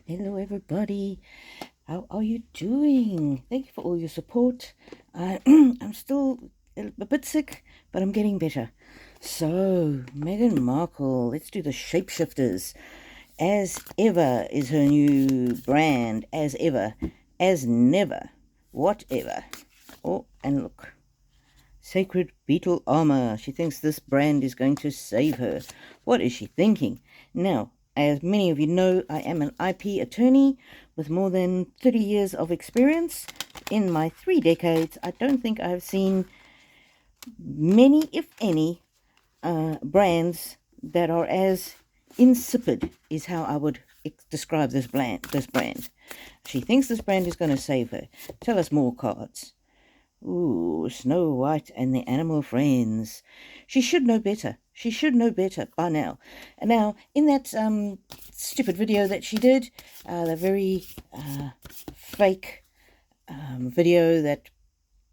Hello, everybody. How are you doing? Thank you for all your support. I'm still a bit sick, but I'm getting better. So, Meghan Markle, let's do the shapeshifters. As ever is her new brand. As ever. As never. Whatever. Oh, and look. Sacred beetle armor. She thinks this brand is going to save her. What is she thinking? Now, as many of you know, I am an IP attorney with more than 30 years of experience. In my 3 decades, I don't think I've seen many, if any, brands that are as insipid, is how I would describe this brand. She thinks this brand is going to save her. Tell us more, cards. Ooh, Snow White and the Animal Friends. She should know better. She should know better by now. And now, in that stupid video that she did, the very fake video that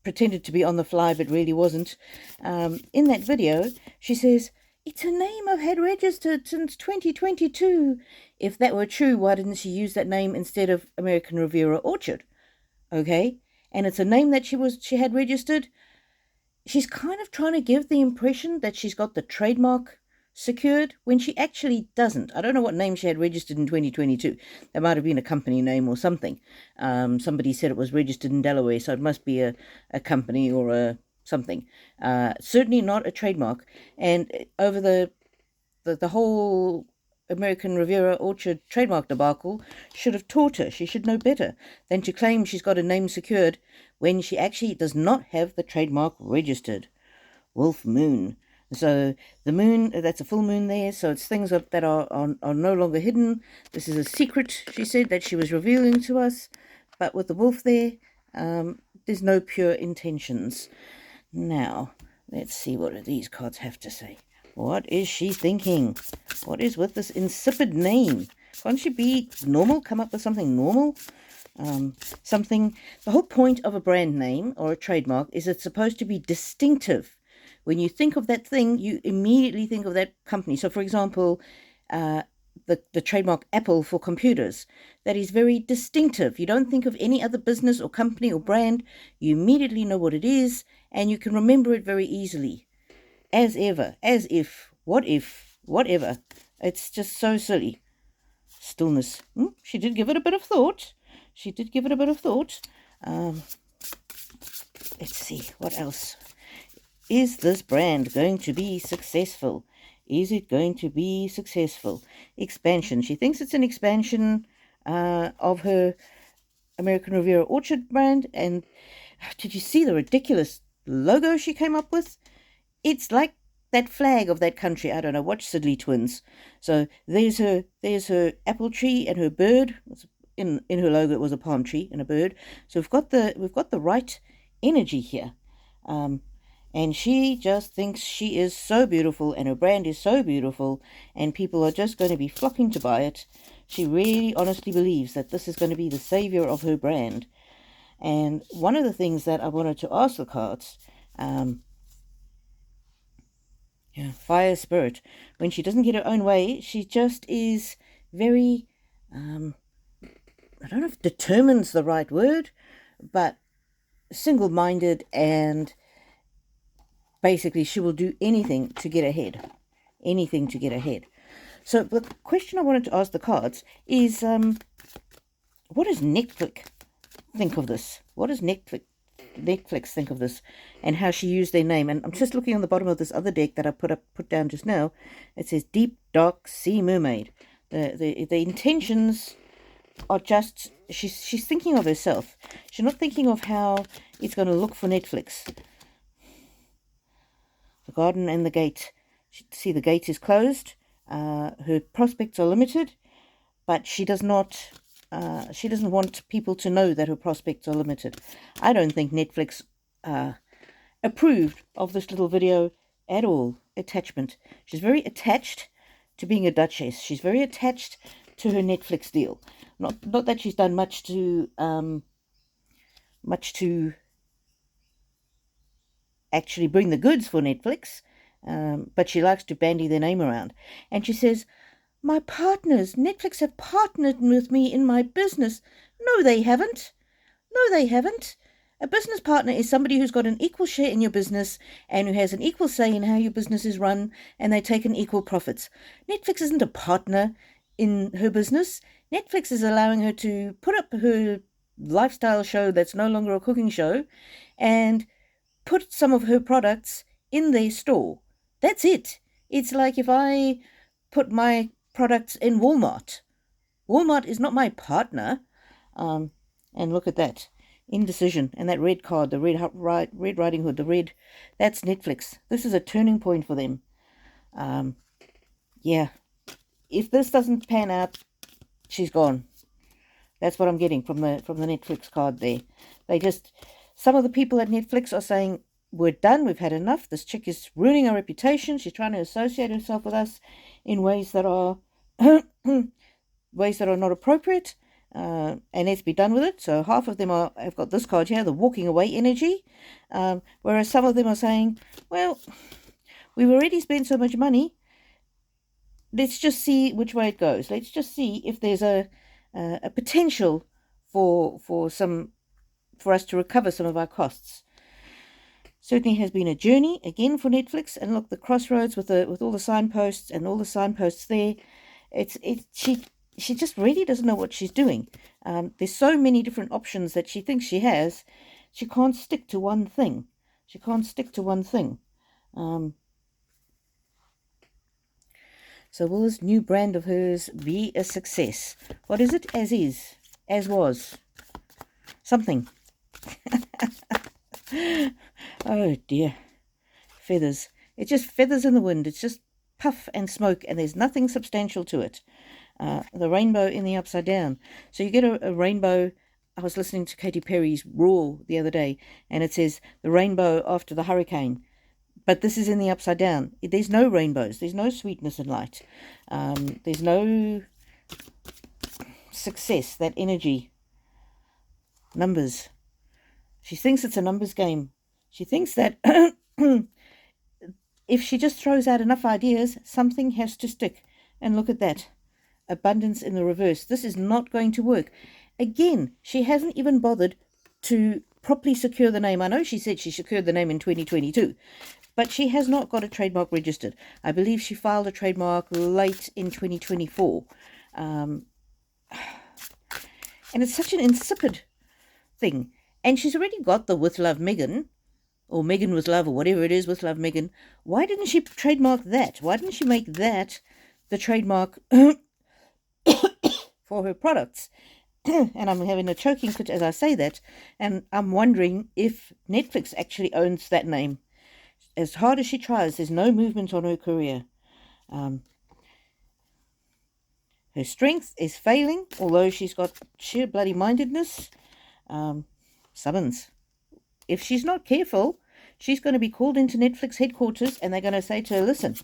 pretended to be on the fly but really wasn't, in that video, she says, "It's a name I've had registered since 2022. If that were true, why didn't she use that name instead of American Riviera Orchard?" Okay? And it's a name that she had registered. She's kind of trying to give the impression that she's got the trademark secured when she actually doesn't. I don't know what name she had registered in 2022. That might have been a company name or something. Somebody said it was registered in Delaware, so it must be a company or a something. Certainly not a trademark. And over the whole American Riviera Orchard trademark debacle should have taught her. She should know better than to claim she's got a name secured when she actually does not have the trademark registered. Wolf Moon. So the moon, that's a full moon there, so it's things that are no longer hidden. This is a secret, she said, that she was revealing to us. But with the wolf there, there's no pure intentions. Now, let's see what these cards have to say. What is she thinking? What is with this insipid name? Can't she be normal? Come up with something normal? The whole point of a brand name or a trademark is it's supposed to be distinctive. When you think of that thing, you immediately think of that company. So, for example, the trademark Apple for computers, that is very distinctive. You don't think of any other business or company or brand. You immediately know what it is, and you can remember it very easily. As ever, as if, whatever. It's just so silly. Stillness. She did give it a bit of thought. Let's see, what else? Is this brand going to be successful? Is it going to be successful? Expansion. She thinks it's an expansion of her American Riviera Orchard brand. And did you see the ridiculous logo she came up with? It's like that flag of that country. I don't know. Watch Sidley Twins. So there's her apple tree and her bird. In her logo, it was a palm tree and a bird. So we've got the right energy here. And she just thinks she is so beautiful and her brand is so beautiful and people are just going to be flocking to buy it. She really honestly believes that this is going to be the savior of her brand. And one of the things that I wanted to ask the cards, fire spirit. When she doesn't get her own way, she just is very, I don't know if determine's the right word, but single-minded, and basically she will do anything to get ahead. Anything to get ahead. So the question I wanted to ask the cards is, what does Netflix think of this? What does Netflix think of this, and how she used their name? And I'm just looking on the bottom of this other deck that I put down just now. It says Deep Dark Sea Mermaid. The intentions are just, she's thinking of herself. She's not thinking of how it's going to look for Netflix. The garden and the gate. See, the gate is closed. Her prospects are limited, but she does not. She doesn't want people to know that her prospects are limited. I don't think Netflix approved of this little video at all. Attachment. She's very attached to being a duchess. She's very attached to her Netflix deal. Not that she's done much to actually bring the goods for Netflix, but she likes to bandy their name around. And she says, My partners, Netflix have partnered with me in my business. No, they haven't. No, they haven't. A business partner is somebody who's got an equal share in your business and who has an equal say in how your business is run, and they take an equal profits. Netflix isn't a partner in her business. Netflix is allowing her to put up her lifestyle show that's no longer a cooking show and put some of her products in their store. That's it. It's like if I put my products in Walmart. Walmart is not my partner. Um, and look at that indecision and that red card, the Red Riding Hood, the red. That's Netflix. This is a turning point for them. Yeah. If this doesn't pan out, she's gone. That's what I'm getting from the Netflix card there. Some of the people at Netflix are saying, we're done, we've had enough. This chick is ruining our reputation. She's trying to associate herself with us in ways that are not appropriate, and let's be done with it. So half of them have got this card here, the walking away energy, whereas some of them are saying, well, we've already spent so much money. Let's just see which way it goes. Let's just see if there's a potential for us to recover some of our costs. Certainly has been a journey again for Netflix. And look, the crossroads with all the signposts and all the signposts there. She just really doesn't know what she's doing. There's so many different options that she thinks she has. She can't stick to one thing. So will this new brand of hers be a success? What is it? As is. As was. Something. Oh dear. Feathers. It's just feathers in the wind. It's just puff and smoke, and there's nothing substantial to it. The rainbow in the upside down. So you get a rainbow. I was listening to Katy Perry's Raw the other day, and it says the rainbow after the hurricane. But this is in the upside down. There's no rainbows. There's no sweetness and light. There's no success, that energy. Numbers. She thinks it's a numbers game. She thinks that if she just throws out enough ideas, something has to stick. And look at that. Abundance in the reverse. This is not going to work. Again, she hasn't even bothered to properly secure the name. I know she said she secured the name in 2022, but she has not got a trademark registered. I believe she filed a trademark late in 2024. And it's such an insipid thing. And she's already got the With Love Meghan, or Meghan with Love, or whatever it is, With Love Meghan. Why didn't she trademark that? Why didn't she make that the trademark for her products? And I'm having a choking fit as I say that. And I'm wondering if Netflix actually owns that name. As hard as she tries, there's no movement on her career. Her strength is failing, although she's got sheer bloody mindedness. Summons. If she's not careful, she's going to be called into Netflix headquarters, and they're going to say to her, listen,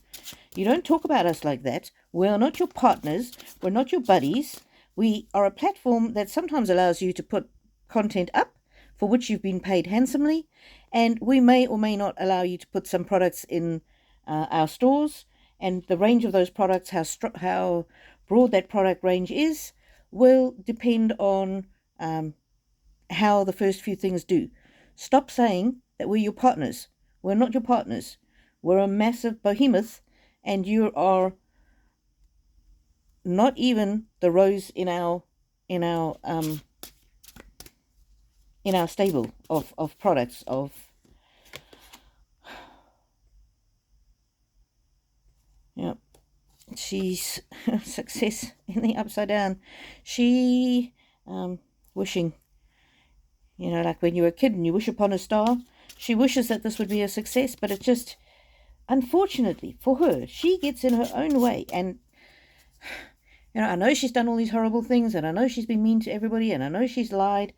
you don't talk about us like that. We're not your partners. We're not your buddies. We are a platform that sometimes allows you to put content up for which you've been paid handsomely, and we may or may not allow you to put some products in our stores, and the range of those products, how broad that product range is, will depend on how the first few things do. Stop saying that we're your partners. We're not your partners. We're a massive behemoth, and you are not even the rose in our stable of products of yeah. She's success in the upside down. She wishing, like when you were a kid and you wish upon a star. She wishes that this would be a success, but it just, unfortunately for her, she gets in her own way. And I know she's done all these horrible things, and I know she's been mean to everybody, and I know she's lied.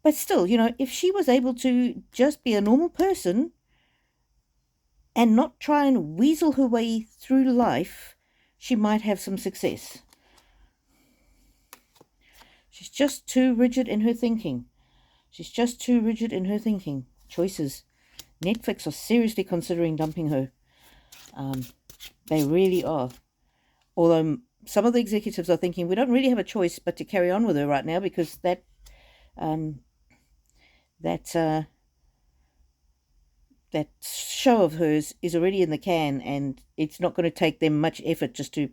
But still, if she was able to just be a normal person and not try and weasel her way through life, she might have some success. She's just too rigid in her thinking. Choices. Netflix are seriously considering dumping her. They really are. Although some of the executives are thinking we don't really have a choice but to carry on with her right now, because um, that that show of hers is already in the can, and it's not going to take them much effort just to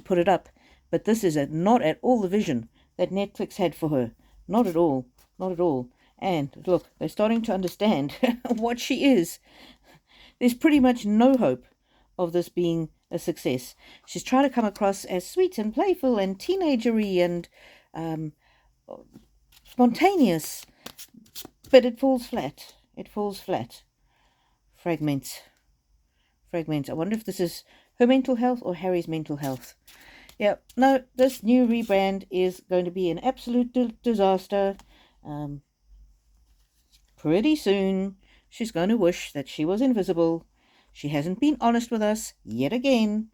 put it up. But this is not at all the vision that Netflix had for her. Not at all. Not at all. And look, they're starting to understand what she is. There's pretty much no hope of this being a success. She's trying to come across as sweet and playful and teenagery and um, spontaneous, but it falls flat. It falls flat. Fragments. Fragments. I wonder if this is her mental health or Harry's mental health. Yeah, no, this new rebrand is going to be an absolute disaster. Pretty soon, she's going to wish that she was invisible. She hasn't been honest with us yet again.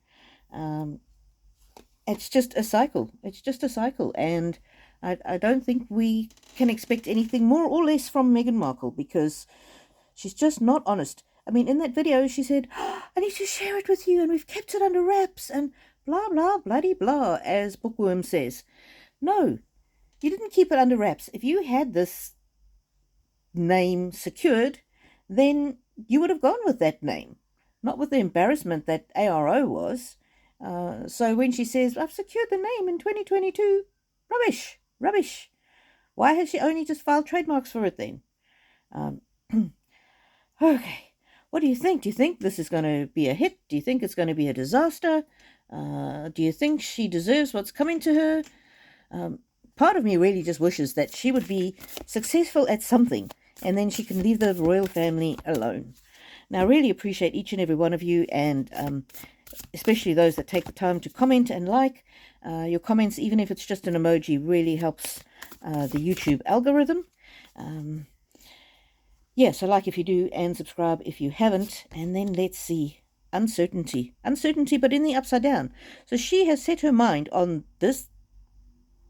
It's just a cycle. It's just a cycle. And I don't think we can expect anything more or less from Meghan Markle, because she's just not honest. I mean, in that video, she said, "Oh, I need to share it with you, and we've kept it under wraps, and blah, blah, bloody blah," as Bookworm says. No, you didn't keep it under wraps. If you had this name secured, then you would have gone with that name, not with the embarrassment that ARO was. So when she says, "I've secured the name in 2022, rubbish, rubbish. Why has she only just filed trademarks for it then? Okay, what do you think? Do you think this is going to be a hit? Do you think it's going to be a disaster? Do you think she deserves what's coming to her? Part of me really just wishes that she would be successful at something, and then she can leave the royal family alone. Now, I really appreciate each and every one of you, and especially those that take the time to comment and like. Your comments, even if it's just an emoji, really helps the YouTube algorithm. So like if you do, and subscribe if you haven't. And then let's see. Uncertainty, but in the upside down. So she has set her mind on this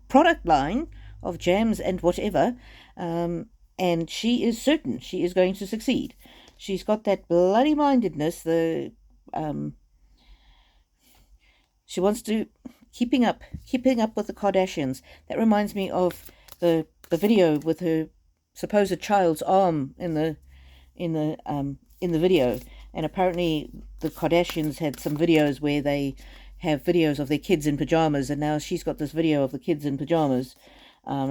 product line of jams and whatever, and she is certain she is going to succeed. She's got that bloody mindedness. She wants to keeping up with the Kardashians. That reminds me of the video with her supposed child's arm in the video. And apparently the Kardashians had some videos where they have videos of their kids in pajamas, and now she's got this video of the kids in pajamas.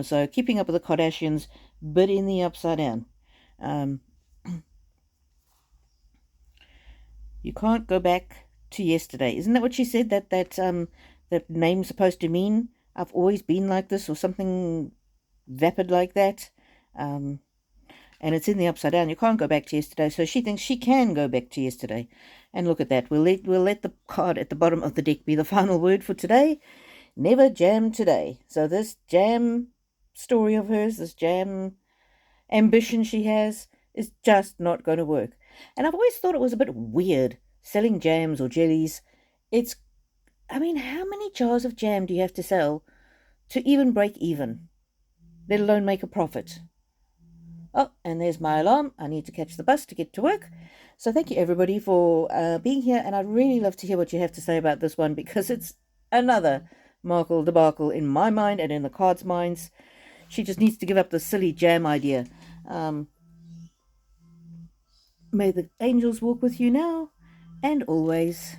So keeping up with the Kardashians, but in the upside down. You can't go back to yesterday. Isn't that what she said? That name's supposed to mean? I've always been like this, or something vapid like that. And it's in the upside down. You can't go back to yesterday. So she thinks she can go back to yesterday. And look at that. We'll let the card at the bottom of the deck be the final word for today. Never jam today. So this jam story of hers, this jam ambition she has, is just not going to work. And I've always thought it was a bit weird selling jams or jellies. How many jars of jam do you have to sell to even break even, let alone make a profit? Oh, and there's my alarm. I need to catch the bus to get to work. So thank you, everybody, for being here. And I'd really love to hear what you have to say about this one, because it's another Markle debacle in my mind and in the cards' minds. She just needs to give up the silly jam idea. May the angels walk with you now and always.